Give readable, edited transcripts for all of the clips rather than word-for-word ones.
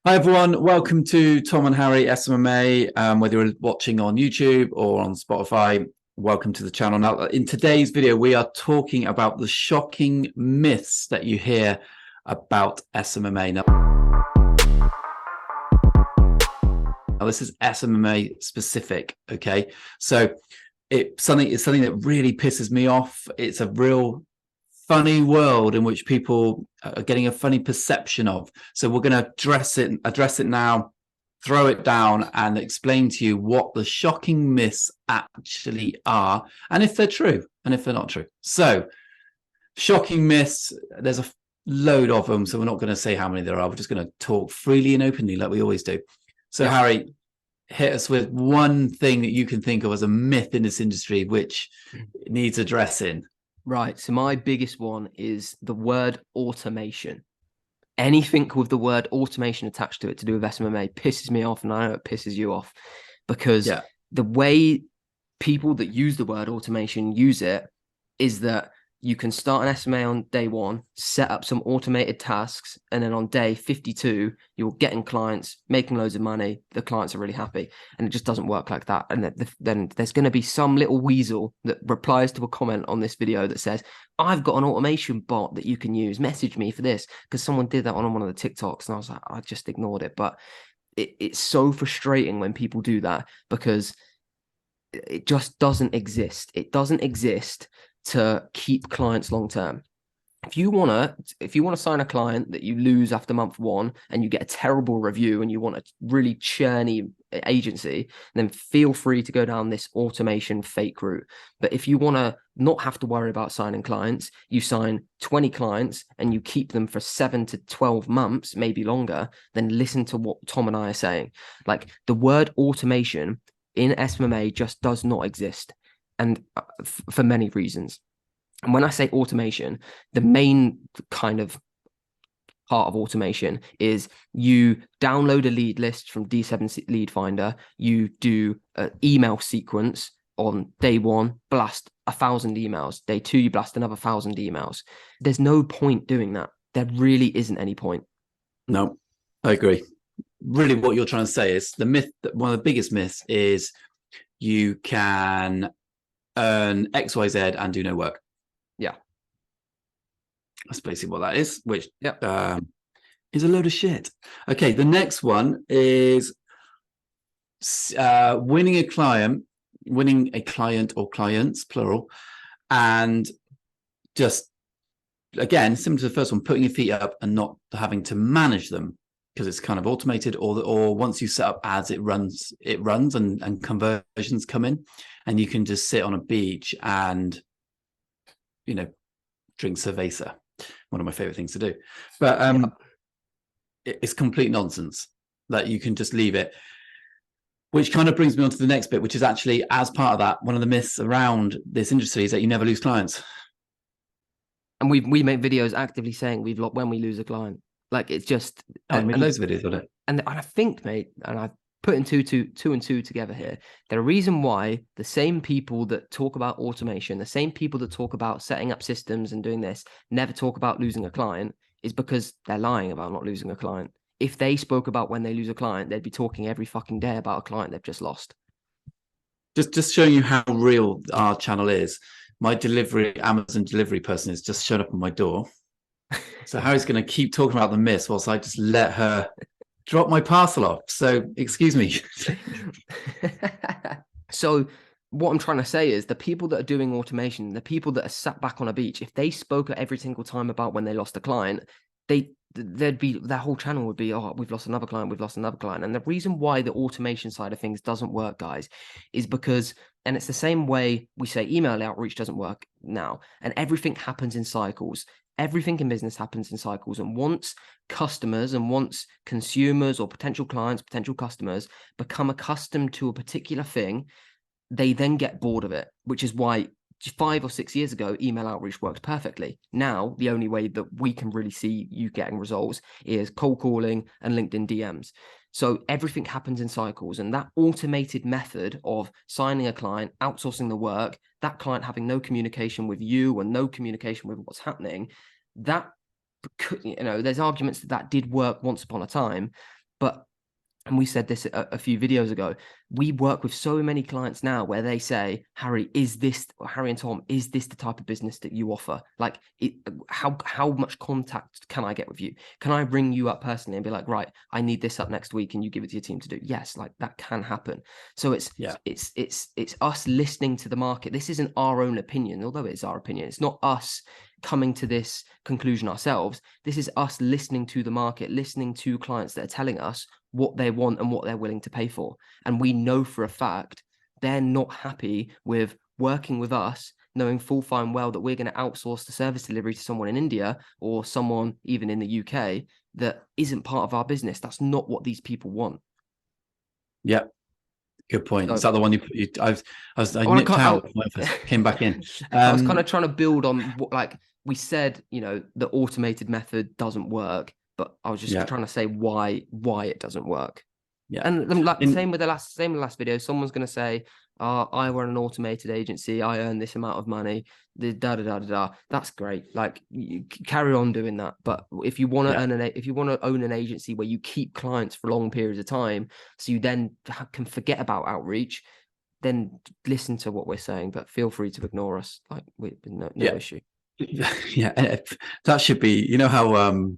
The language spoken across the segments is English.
Hi everyone, welcome to Tom and Harry SMMA. Whether you're watching on YouTube or on Spotify, welcome to the channel. Now, in today's video, we are talking about the shocking myths that you hear about SMMA. Now this is SMMA specific, okay? So it's something that really pisses me off. It's a real funny world in which people are getting a funny perception of. So we're going to address it now, throw it down, and explain to you what the shocking myths actually are, and if they're true, and if they're not true. So, shocking myths. There's a load of them, so we're not going to say how many there are. We're just going to talk freely and openly, like we always do. So, yeah. Harry, hit us with one thing that you can think of as a myth in this industry which needs addressing. Right. So my biggest one is the word automation. Anything with the word automation attached to it to do with SMMA pisses me off, and I know it pisses you off because the way people that use the word automation use it is that you can start an SMA on day one, set up some automated tasks, and then on day 52, you're getting clients, making loads of money. The clients are really happy, and it just doesn't work like that. And then there's going to be some little weasel that replies to a comment on this video that says, I've got an automation bot that you can use. Message me for this, because someone did that on one of the TikToks, and I was like, I just ignored it. But it's so frustrating when people do that because it just doesn't exist. It doesn't exist to keep clients long term. If you want to sign a client that you lose after month one and you get a terrible review and you want a really churny agency, then feel free to go down this automation fake route. But if you want to not have to worry about signing clients, you sign 20 clients and you keep them for 7 to 12 months, maybe longer, then listen to what Tom and I are saying. Like, the word automation in SMMA just does not exist, and for many reasons. And when I say automation, the main kind of part of automation is you download a lead list from D7 Lead Finder, you do an email sequence on day one, blast 1,000 emails. Day two, you blast another 1,000 emails. There's no point doing that. There really isn't any point. No, I agree. Really, what you're trying to say is the myth, one of the biggest myths is you can earn XYZ and do no work. Yeah. That's basically what that is, which is a load of shit. Okay, the next one is winning a client or clients, plural, and just, again, similar to the first one, putting your feet up and not having to manage them because it's kind of automated, or once you set up ads, it runs and conversions come in, and you can just sit on a beach and, you know, drink cerveza. One of my favorite things to do. But it's complete nonsense that you can just leave it, which kind of brings me on to the next bit, which is actually, as part of that, one of the myths around this industry is that you never lose clients. And we make videos actively saying when we lose a client. Like, it's just, and those videos on it. And I think, mate, and I putting two and two together here, the reason why the same people that talk about automation, the same people that talk about setting up systems and doing this, never talk about losing a client, is because they're lying about not losing a client. If they spoke about when they lose a client, they'd be talking every fucking day about a client they've just lost. Just showing you how real our channel is. My Amazon delivery person has just shown up on my door. So Harry's going to keep talking about the myths whilst I just let her drop my parcel off. So excuse me. So what I'm trying to say is the people that are doing automation, the people that are sat back on a beach, if they spoke every single time about when they lost a client, their whole channel would be, oh, we've lost another client. And the reason why the automation side of things doesn't work, guys, is because, and it's the same way we say email outreach doesn't work now, and everything happens in cycles. Everything in business happens in cycles. And once customers and once consumers or potential clients, potential customers become accustomed to a particular thing, they then get bored of it, which is why 5 or 6 years ago, email outreach worked perfectly. Now, the only way that we can really see you getting results is cold calling and LinkedIn DMs. So everything happens in cycles, and that automated method of signing a client, outsourcing the work, that client having no communication with you and no communication with what's happening, that, you know, there's arguments that did work once upon a time, But, and we said this a few videos ago, we work with so many clients now where they say, Harry and Tom, is this the type of business that you offer? Like, how much contact can I get with you? Can I ring you up personally and be like, right, I need this up next week and you give it to your team to do? Yes, like that can happen. So it's us listening to the market. This isn't our own opinion, although it's our opinion. It's not us coming to this conclusion ourselves. This is us listening to the market, listening to clients that are telling us what they want and what they're willing to pay for. And we know for a fact they're not happy with working with us, knowing full fine well that we're going to outsource the service delivery to someone in India or someone even in the UK that isn't part of our business. That's not what these people want. Yeah. Good point. So, is that the one I nipped out, came back in? I was kind of trying to build on what, like we said, you know, the automated method doesn't work, but I was just trying to say why it doesn't work. Yeah. And like same with the last video, someone's going to say, I run an automated agency, I earn this amount of money, that's great. Like, you carry on doing that. But if you want to own an agency where you keep clients for long periods of time, so you then can forget about outreach, then listen to what we're saying, but feel free to ignore us. Like, no issue. Yeah, that should be, you know how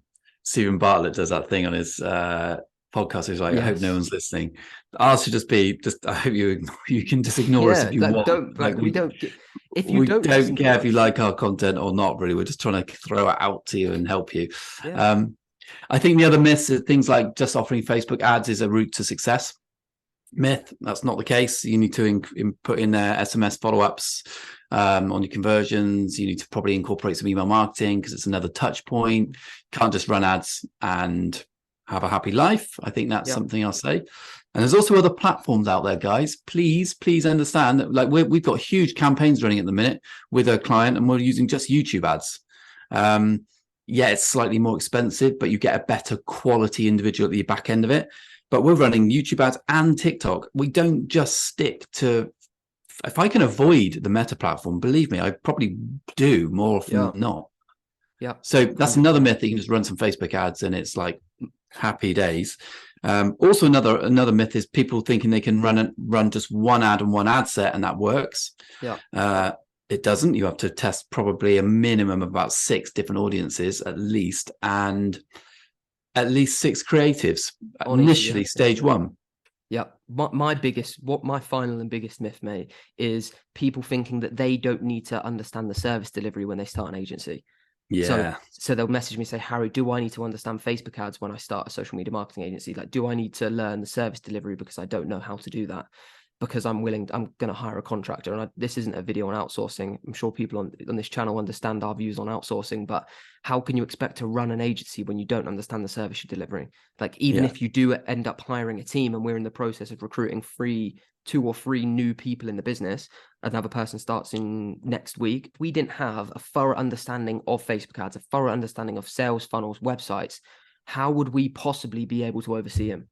Stephen Bartlett does that thing on his podcast. He's like, I hope no one's listening. Ours should just be, I hope you can just ignore us if you want. We don't care if you like our content or not. Really, we're just trying to throw it out to you and help you. Yeah. I think the other myth is things like just offering Facebook ads is a route to success. Myth. That's not the case. You need to put in SMS follow-ups on your conversions. You need to probably incorporate some email marketing because it's another touch point. Can't just run ads and have a happy life. I think that's something I'll say. And there's also other platforms out there, guys. Please understand that, like, we've got huge campaigns running at the minute with a client and we're using just YouTube ads. It's slightly more expensive, but you get a better quality individual at the back end of it. But we're running YouTube ads and TikTok. We don't just stick to, if I can avoid the Meta platform, believe me, I probably do more often than not. Yeah. So that's 100%. Another myth that you can just run some Facebook ads and it's like happy days. Also another myth is people thinking they can run just one ad and one ad set and that works. Yeah. It doesn't. You have to test probably a minimum of about 6 different audiences at least, and at least 6 creatives initially, stage 1. Yeah. My final and biggest myth, mate, is people thinking that they don't need to understand the service delivery when they start an agency. Yeah. So they'll message me, say, Harry, do I need to understand Facebook ads when I start a social media marketing agency? Like, do I need to learn the service delivery because I don't know how to do that? Because I'm going to hire a contractor. And this isn't a video on outsourcing. I'm sure people on this channel understand our views on outsourcing, but how can you expect to run an agency when you don't understand the service you're delivering? Like, even if you do end up hiring a team and we're in the process of recruiting 2 or 3 new people in the business, another person starts in next week, we didn't have a thorough understanding of Facebook ads, a thorough understanding of sales funnels, websites, how would we possibly be able to oversee him?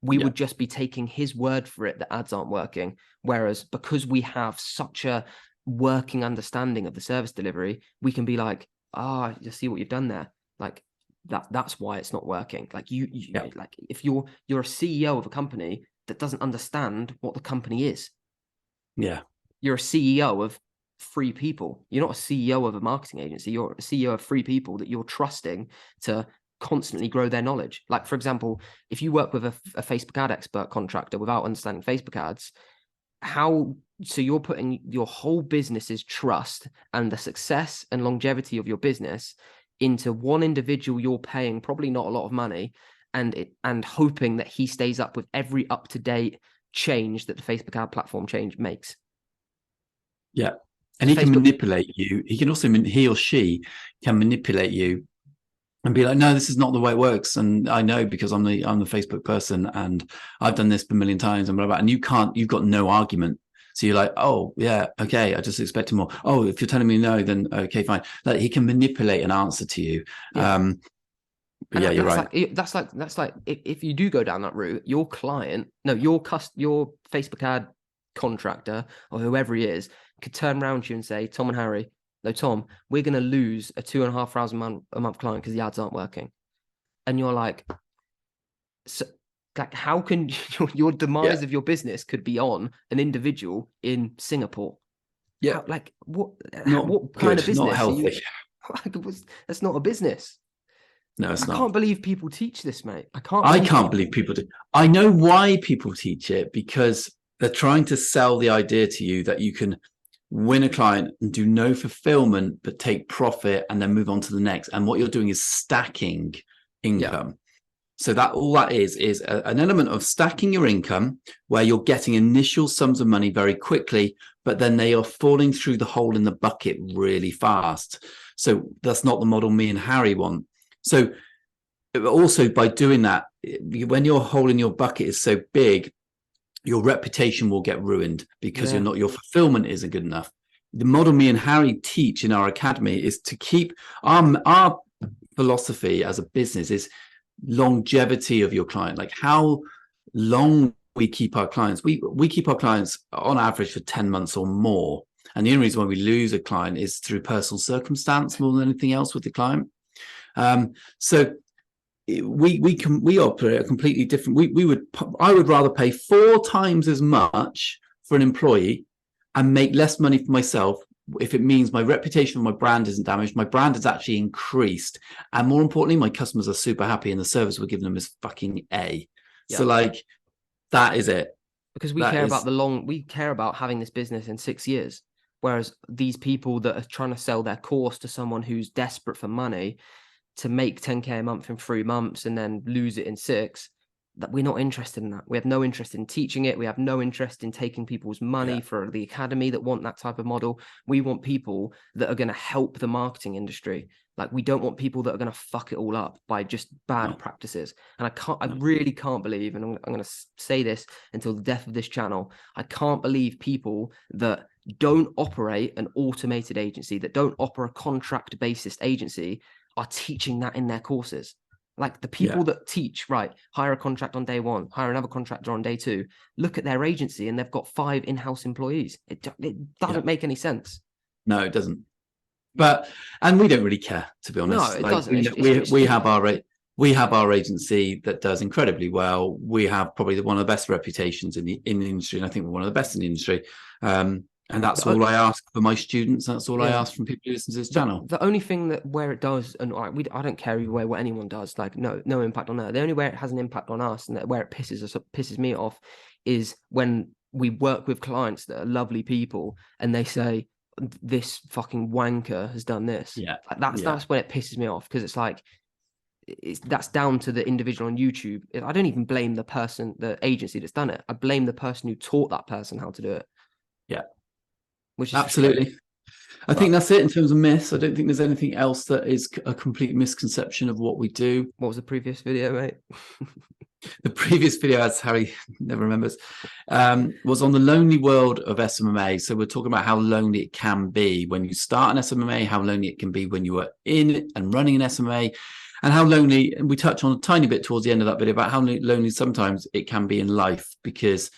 We would just be taking his word for it that ads aren't working. Whereas because we have such a working understanding of the service delivery, we can be like, you see what you've done there. Like that's why it's not working. Like like if you're a CEO of a company that doesn't understand what the company is. Yeah. You're a CEO of 3 people. You're not a CEO of a marketing agency. You're a CEO of 3 people that you're trusting to constantly grow their knowledge. Like, for example, if you work with a Facebook ad expert contractor without understanding Facebook ads, so you're putting your whole business's trust and the success and longevity of your business into one individual you're paying probably not a lot of money and hoping that he stays up with every up-to-date change that the Facebook ad platform makes. Yeah. And he can manipulate you. He or she can manipulate you and be like, no, this is not the way it works. And I know because I'm the Facebook person and I've done this a million times and blah, blah, blah. And you've got no argument. So you're like, oh yeah, okay, I just expected more. Oh, if you're telling me no, then okay, fine. Like, he can manipulate an answer to you. Yeah. You're right. That's like if you do go down that route, your Facebook ad contractor or whoever he is could turn around to you and say, Tom and Harry, no, Tom, we're going to lose a £2,500 a month client because the ads aren't working. And you're like, So, like, how can your Yeah. demise of your business could be on an individual in Singapore? Yeah. How, like, what Not kind of good, not business are you? healthy. Like, that's not a business. No, it's I not. can't believe people teach this, mate. I can't I believe can't people. believe people do. I know why people teach it, because they're trying to sell the idea to you that you can win a client and do no fulfillment, but take profit and then move on to the next. And what you're doing is stacking Yeah, income. So that all that is an element of stacking your income, where you're getting initial sums of money very quickly, but then they are falling through the hole in the bucket really fast. So that's not the model me and Harry want. So also, by doing that, when your hole in your bucket is so big, your reputation will get ruined because yeah, your fulfillment isn't good enough. The model me and Harry teach in our academy is to keep our philosophy as a business is longevity of your client, like how long we keep our clients. We keep our clients on average for 10 months or more. And the only reason why we lose a client is through personal circumstance more than anything else with the client. So we operate a completely different. I would rather pay 4 times as much for an employee and make less money for myself if it means my reputation of my brand isn't damaged, my brand has actually increased, and more importantly, my customers are super happy and the service we're giving them is fucking A. yeah. So like that is it. Because we That care is about we care about having this business in 6 years. Whereas these people that are trying to sell their course to someone who's desperate for money to make 10K a month in 3 months and then lose it in 6, that we're not interested in that. We have no interest in teaching it. We have no interest in taking people's money for the academy that want that type of model. We want people that are going to help the marketing industry. Like, we don't want people that are going to fuck it all up by just bad practices. And I really can't believe, and I'm going to say this until the death of this channel, I can't believe people that don't operate an automated agency, that don't operate a contract basis agency, are teaching that in their courses. Like, the people that teach, right, hire a contract on day 1, hire another contractor on day 2, look at their agency and they've got 5 in-house employees. It doesn't make any sense. No, it doesn't. And we don't really care, to be No, honest. it Like doesn't. we have our agency that does incredibly well. We have probably one of the best reputations in the industry, and I think we're one of the best in the industry. And that's all I ask for my students. That's all I ask from people who listen to this channel. The only thing that where it does, and I don't care either way what anyone does, like no impact on that. The only way it has an impact on us, and where it pisses me off, is when we work with clients that are lovely people and they say, this fucking wanker has done this. That's when it pisses me off, because it's like, that's down to the individual on YouTube. I don't even blame the agency that's done it. I blame the person who taught that person how to do it. Yeah, Which is absolutely. I think that's it in terms of myths. I don't think there's anything else that is a complete misconception of what we do. What was the previous video, mate? The previous video, as Harry never remembers, was on the lonely world of SMMA. So we're talking about how lonely it can be when you start an SMMA, how lonely it can be when you are in and running an SMMA, and how lonely, and we touch on a tiny bit towards the end of that video about how lonely sometimes it can be in life, because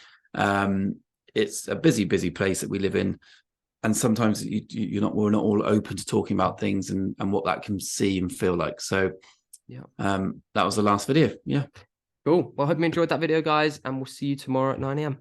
it's a busy place that we live in. And sometimes we're not all open to talking about things and what that can see and feel like. So that was the last video. Yeah. Cool. Well, I hope you enjoyed that video, guys, and we'll see you tomorrow at 9 a.m.